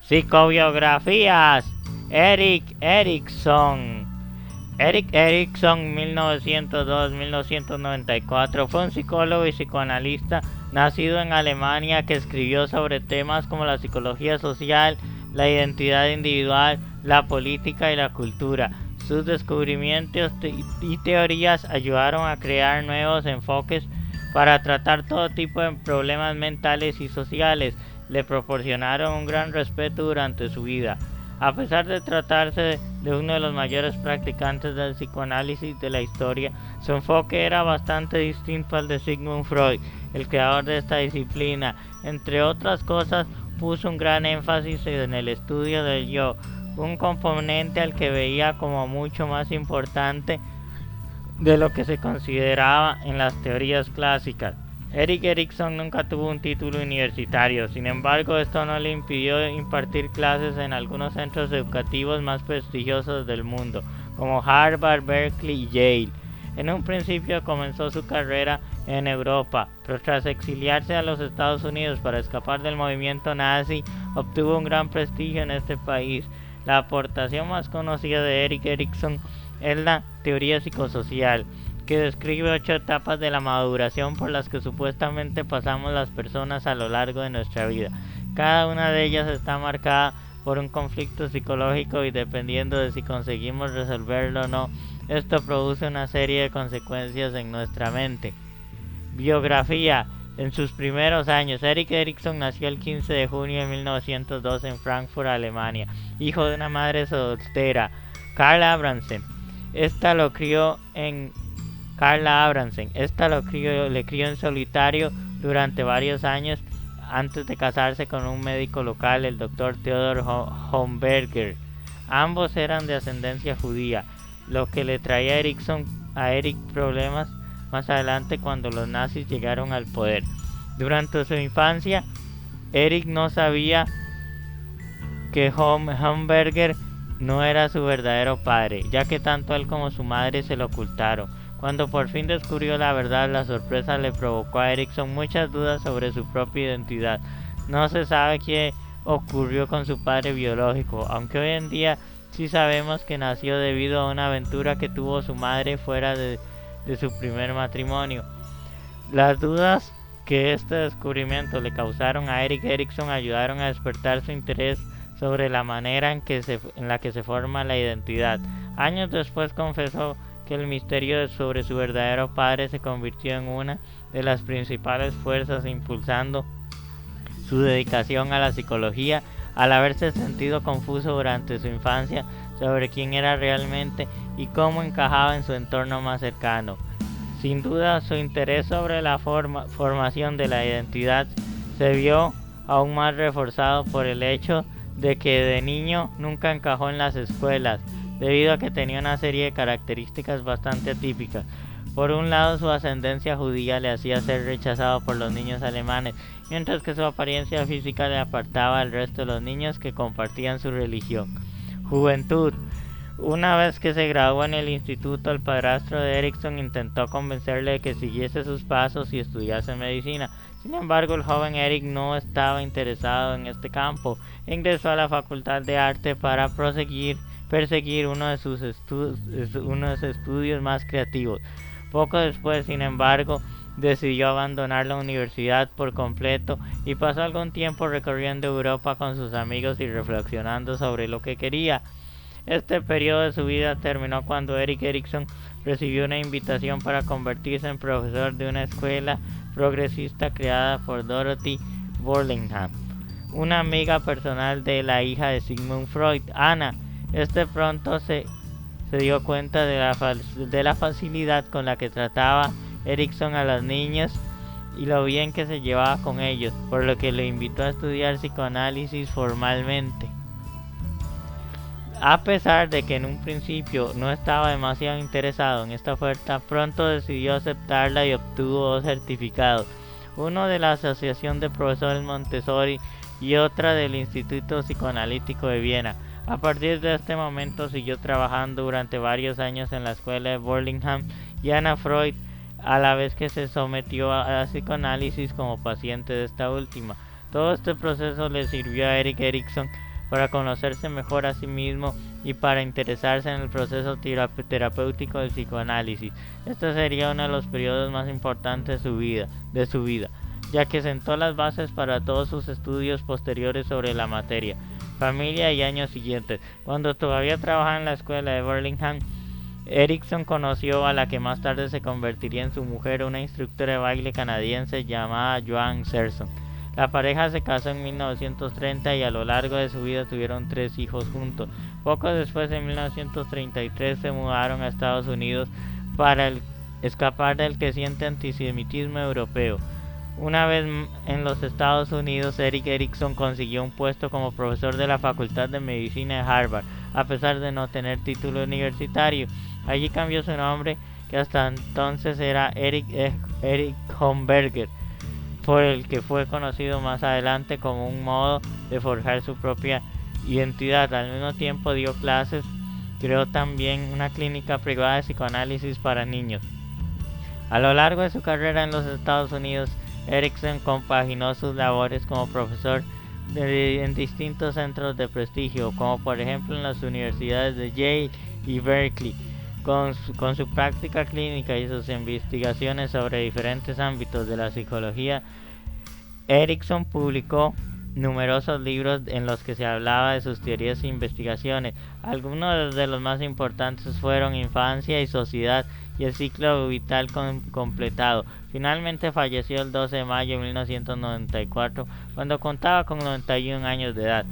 Psicobiografías. Erik Erikson. Erik Erikson, 1902-1994, fue un psicólogo y psicoanalista nacido en Alemania que escribió sobre temas como la psicología social, la identidad individual, la política y la cultura. Sus descubrimientos y teorías ayudaron a crear nuevos enfoques para tratar todo tipo de problemas mentales y sociales. Le proporcionaron un gran respeto durante su vida. A pesar de tratarse de uno de los mayores practicantes del psicoanálisis de la historia, su enfoque era bastante distinto al de Sigmund Freud, el creador de esta disciplina. Entre otras cosas, puso un gran énfasis en el estudio del yo, un componente al que veía como mucho más importante de lo que se consideraba en las teorías clásicas. Erik Erikson nunca tuvo un título universitario, sin embargo esto no le impidió impartir clases en algunos centros educativos más prestigiosos del mundo, como Harvard, Berkeley y Yale. En un principio comenzó su carrera en Europa, pero tras exiliarse a los Estados Unidos para escapar del movimiento nazi, obtuvo un gran prestigio en este país. La aportación más conocida de Erik Erikson es la teoría psicosocial, que describe 8 etapas de la maduración por las que supuestamente pasamos las personas a lo largo de nuestra vida. Cada una de ellas está marcada por un conflicto psicológico y dependiendo de si conseguimos resolverlo o no, esto produce una serie de consecuencias en nuestra mente. Biografía. En sus primeros años, Erik Erikson nació el 15 de junio de 1902 en Frankfurt, Alemania, hijo de una madre soltera, Carla Abramsen. Esta lo crió en en solitario durante varios años antes de casarse con un médico local, el Dr. Theodor Homberger. Ambos eran de ascendencia judía, lo que le traía a Erik problemas más adelante cuando los nazis llegaron al poder. Durante su infancia, Erik no sabía que Homberger no era su verdadero padre, ya que tanto él como su madre se lo ocultaron. Cuando por fin descubrió la verdad, la sorpresa le provocó a Erikson muchas dudas sobre su propia identidad. No se sabe qué ocurrió con su padre biológico, aunque hoy en día sí sabemos que nació debido a una aventura que tuvo su madre fuera de su primer matrimonio. Las dudas que este descubrimiento le causaron a Erik Erikson ayudaron a despertar su interés sobre la manera en la que se forma la identidad. Años después confesó que el misterio sobre su verdadero padre se convirtió en una de las principales fuerzas impulsando su dedicación a la psicología, al haberse sentido confuso durante su infancia sobre quién era realmente y cómo encajaba en su entorno más cercano. Sin duda, su interés sobre la formación de la identidad se vio aún más reforzado por el hecho de que de niño nunca encajó en las escuelas, debido a que tenía una serie de características bastante atípicas. Por un lado, su ascendencia judía le hacía ser rechazado por los niños alemanes, mientras que su apariencia física le apartaba del resto de los niños que compartían su religión. Juventud. Una vez que se graduó en el instituto, el padrastro de Erikson intentó convencerle de que siguiese sus pasos y estudiase medicina. Sin embargo, el joven Erik no estaba interesado en este campo. Ingresó a la Facultad de Arte para perseguir uno de sus estudios más creativos. Poco después, sin embargo, decidió abandonar la universidad por completo y pasó algún tiempo recorriendo Europa con sus amigos y reflexionando sobre lo que quería. Este periodo de su vida terminó cuando Erik Erikson recibió una invitación para convertirse en profesor de una escuela progresista creada por Dorothy Burlingham, una amiga personal de la hija de Sigmund Freud, Anna. Pronto se dio cuenta de la facilidad con la que trataba Erikson a los niños y lo bien que se llevaba con ellos, por lo que le invitó a estudiar psicoanálisis formalmente. A pesar de que en un principio no estaba demasiado interesado en esta oferta, pronto decidió aceptarla y obtuvo 2 certificados, uno de la Asociación de Profesores Montessori y otra del Instituto Psicoanalítico de Viena. A partir de este momento siguió trabajando durante varios años en la escuela de Burlingham y Anna Freud, a la vez que se sometió a psicoanálisis como paciente de esta última. Todo este proceso le sirvió a Erik Erikson para conocerse mejor a sí mismo y para interesarse en el proceso terapéutico del psicoanálisis. Este sería uno de los periodos más importantes de su vida, ya que sentó las bases para todos sus estudios posteriores sobre la materia, familia y años siguientes. Cuando todavía trabajaba en la escuela de Burlingame, Erickson conoció a la que más tarde se convertiría en su mujer, una instructora de baile canadiense llamada Joan Serson. La pareja se casó en 1930 y a lo largo de su vida tuvieron 3 hijos juntos. Poco después, en 1933, se mudaron a Estados Unidos para escapar del creciente antisemitismo europeo. Una vez en los Estados Unidos, Erik Erikson consiguió un puesto como profesor de la Facultad de Medicina de Harvard, a pesar de no tener título universitario. Allí cambió su nombre, que hasta entonces era Erich Homberger, por el que fue conocido más adelante como un modo de forjar su propia identidad. Al mismo tiempo dio clases, creó también una clínica privada de psicoanálisis para niños. A lo largo de su carrera en los Estados Unidos, Erikson compaginó sus labores como profesor en distintos centros de prestigio, como por ejemplo en las universidades de Yale y Berkeley. Con su práctica clínica y sus investigaciones sobre diferentes ámbitos de la psicología, Erikson publicó numerosos libros en los que se hablaba de sus teorías e investigaciones. Algunos de los más importantes fueron Infancia y Sociedad y el ciclo vital completado. Finalmente falleció el 12 de mayo de 1994 cuando contaba con 91 años de edad.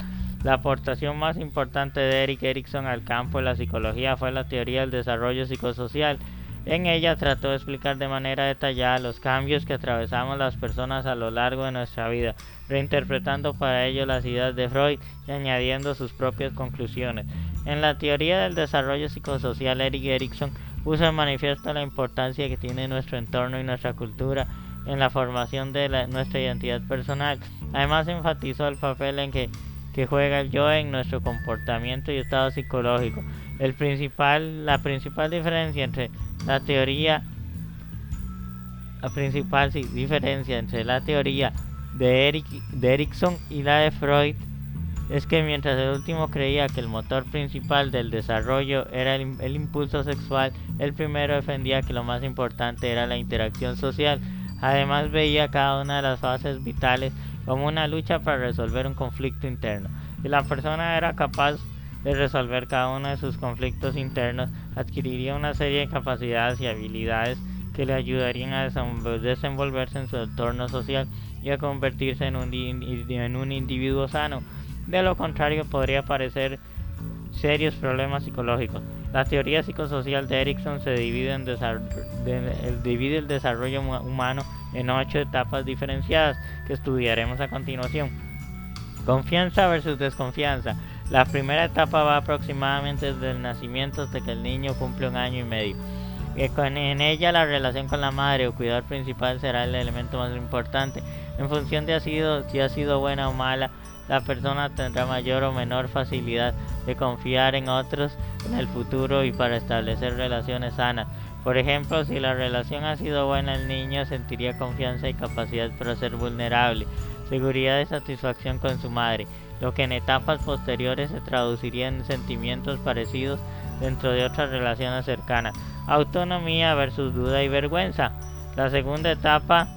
La aportación más importante de Erik Erikson al campo de la psicología fue la teoría del desarrollo psicosocial. En ella trató de explicar de manera detallada los cambios que atravesamos las personas a lo largo de nuestra vida, reinterpretando para ello las ideas de Freud y añadiendo sus propias conclusiones. En la teoría del desarrollo psicosocial, Erik Erikson puso en manifiesto la importancia que tiene nuestro entorno y nuestra cultura en la formación de nuestra identidad personal. Además, enfatizó el papel que juega el yo en nuestro comportamiento y estado psicológico. La principal diferencia entre la teoría de Erikson y la de Freud es que mientras el último creía que el motor principal del desarrollo era el impulso sexual, el primero defendía que lo más importante era la interacción social. Además, veía cada una de las fases vitales como una lucha para resolver un conflicto interno. Si la persona era capaz de resolver cada uno de sus conflictos internos, adquiriría una serie de capacidades y habilidades que le ayudarían a desenvolverse en su entorno social y a convertirse en un individuo sano. De lo contrario, podría aparecer serios problemas psicológicos. La teoría psicosocial de Erikson se divide el desarrollo humano en 8 etapas diferenciadas que estudiaremos a continuación. Confianza versus desconfianza. La primera etapa va aproximadamente desde el nacimiento hasta que el niño cumple 1 año y medio. En ella la relación con la madre o cuidador principal será el elemento más importante. En función de si ha sido buena o mala, la persona tendrá mayor o menor facilidad de confiar en otros en el futuro y para establecer relaciones sanas. Por ejemplo, si la relación ha sido buena, el niño sentiría confianza y capacidad para ser vulnerable, seguridad y satisfacción con su madre, lo que en etapas posteriores se traduciría en sentimientos parecidos dentro de otras relaciones cercanas. Autonomía versus duda y vergüenza. La segunda etapa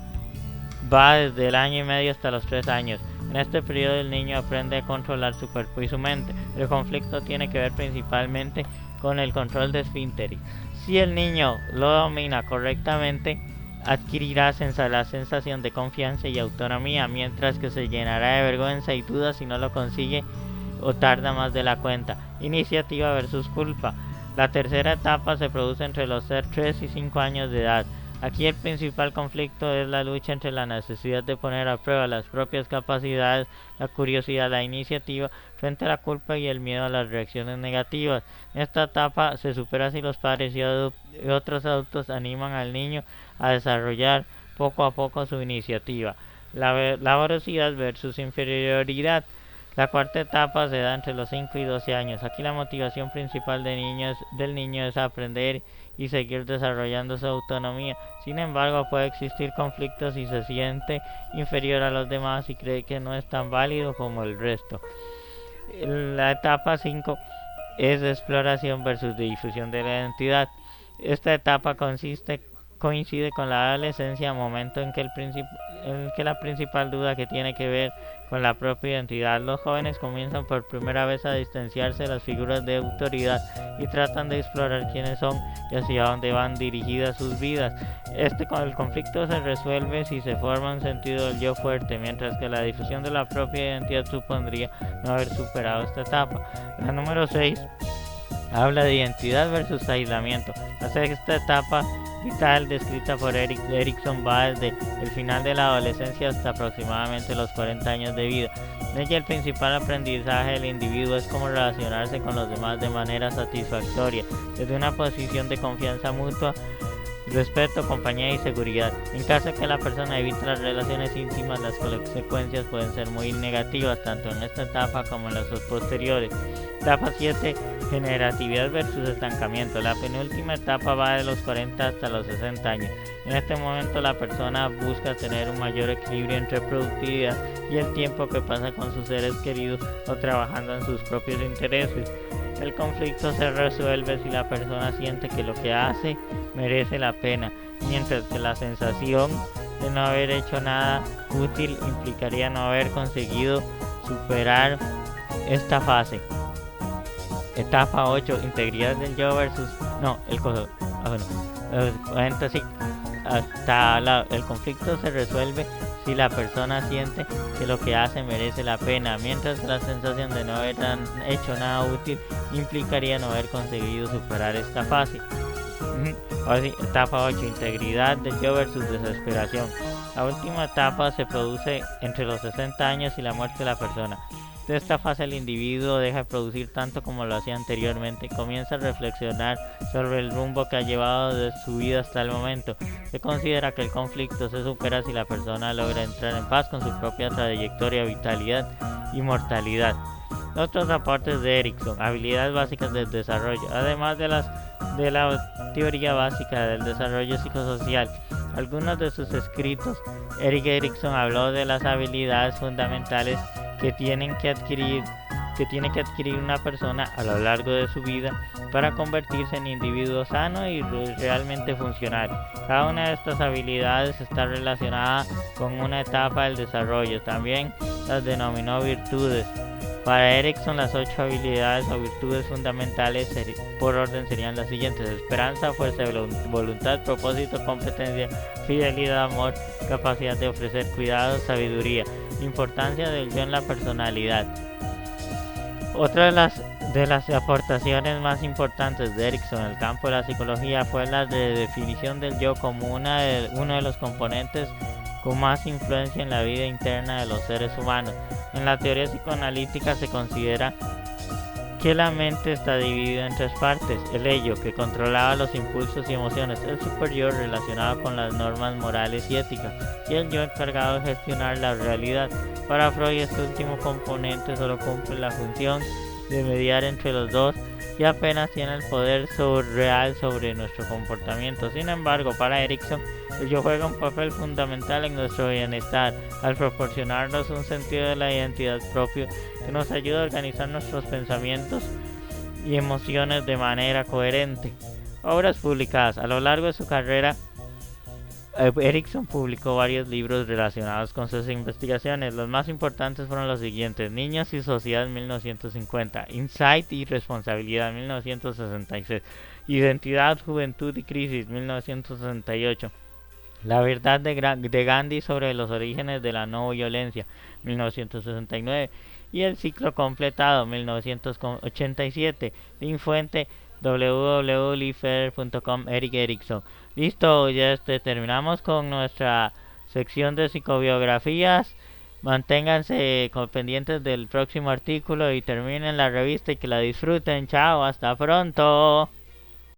va desde el 1 año y medio hasta los 3 años. En este periodo el niño aprende a controlar su cuerpo y su mente. El conflicto tiene que ver principalmente con el control de esfínteres. Si el niño lo domina correctamente, adquirirá la sensación de confianza y autonomía, mientras que se llenará de vergüenza y dudas si no lo consigue o tarda más de la cuenta. Iniciativa versus culpa. La tercera etapa se produce entre los 3 y 5 años de edad. Aquí el principal conflicto es la lucha entre la necesidad de poner a prueba las propias capacidades, la curiosidad, la iniciativa, frente a la culpa y el miedo a las reacciones negativas. En esta etapa se supera si los padres y otros adultos animan al niño a desarrollar poco a poco su iniciativa. La voracidad versus inferioridad. La cuarta etapa se da entre los 5 y 12 años. Aquí la motivación principal del niño es aprender y seguir desarrollando su autonomía. Sin embargo, puede existir conflictos si se siente inferior a los demás y cree que no es tan válido como el resto. La etapa 5 es exploración versus difusión de la identidad. Esta etapa coincide con la adolescencia, momento en que la principal duda que tiene que ver con la propia identidad. Los jóvenes comienzan por primera vez a distanciarse de las figuras de autoridad y tratan de explorar quiénes son y hacia dónde van dirigidas sus vidas. El conflicto se resuelve si se forma un sentido del yo fuerte, mientras que la difusión de la propia identidad supondría no haber superado esta etapa. La número 6 habla de identidad versus aislamiento. La sexta etapa vital descrita por Erikson va desde el final de la adolescencia hasta aproximadamente los 40 años de vida. En ella el principal aprendizaje del individuo es cómo relacionarse con los demás de manera satisfactoria, desde una posición de confianza mutua, respeto, compañía y seguridad. En caso de que la persona evite las relaciones íntimas, las consecuencias pueden ser muy negativas, tanto en esta etapa como en las posteriores. Etapa 7. Generatividad versus estancamiento. La penúltima etapa va de los 40 hasta los 60 años. En este momento la persona busca tener un mayor equilibrio entre productividad y el tiempo que pasa con sus seres queridos o trabajando en sus propios intereses. El conflicto se resuelve si la persona siente que lo que hace merece la pena, mientras que la sensación de no haber hecho nada útil implicaría no haber conseguido superar esta fase. Etapa 8. Integridad del yo versus... No, el coso... Entonces, el conflicto se resuelve si la persona siente que lo que hace merece la pena, mientras que la sensación de no haber hecho nada útil implicaría no haber conseguido superar esta fase. Ahora sí, etapa 8. Integridad del yo versus desesperación. La última etapa se produce entre los 60 años y la muerte de la persona. De esta fase el individuo deja de producir tanto como lo hacía anteriormente y comienza a reflexionar sobre el rumbo que ha llevado de su vida hasta el momento. Se considera que el conflicto se supera si la persona logra entrar en paz con su propia trayectoria, vitalidad y mortalidad. Otros aportes de Erikson: habilidades básicas del desarrollo. Además de la teoría básica del desarrollo psicosocial, algunos de sus escritos, Erik Erikson habló de las habilidades fundamentales que tiene que adquirir una persona a lo largo de su vida para convertirse en individuo sano y realmente funcional. Cada una de estas habilidades está relacionada con una etapa del desarrollo. También las denominó virtudes. Para Erikson, las 8 habilidades o virtudes fundamentales por orden serían las siguientes: esperanza, fuerza, voluntad, propósito, competencia, fidelidad, amor, capacidad de ofrecer cuidado, sabiduría. Importancia del yo en la personalidad. Otra de las aportaciones más importantes de Erikson en el campo de la psicología fue la de definición del yo como uno de los componentes con más influencia en la vida interna de los seres humanos. En la teoría psicoanalítica se considera que la mente está dividida en 3 partes: el ello, que controlaba los impulsos y emociones; el superior, relacionado con las normas morales y éticas; y el yo, encargado de gestionar la realidad. Para Freud, este último componente solo cumple la función de mediar entre los dos y apenas tiene el poder real sobre nuestro comportamiento. Sin embargo, para Erikson, el yo juega un papel fundamental en nuestro bienestar al proporcionarnos un sentido de la identidad propio que nos ayuda a organizar nuestros pensamientos y emociones de manera coherente. Obras publicadas. A lo largo de su carrera, Erikson publicó varios libros relacionados con sus investigaciones. Los más importantes fueron los siguientes: Niños y Sociedad, 1950; Insight y Responsabilidad, 1966; Identidad, Juventud y Crisis, 1968; La verdad de Gandhi sobre los orígenes de la no violencia, 1969; y El ciclo completado, 1987. Fuente www.leifeder.com. Erik Erikson. Listo, ya terminamos con nuestra sección de psicobiografías. Manténganse pendientes del próximo artículo y terminen la revista y que la disfruten. Chao, hasta pronto.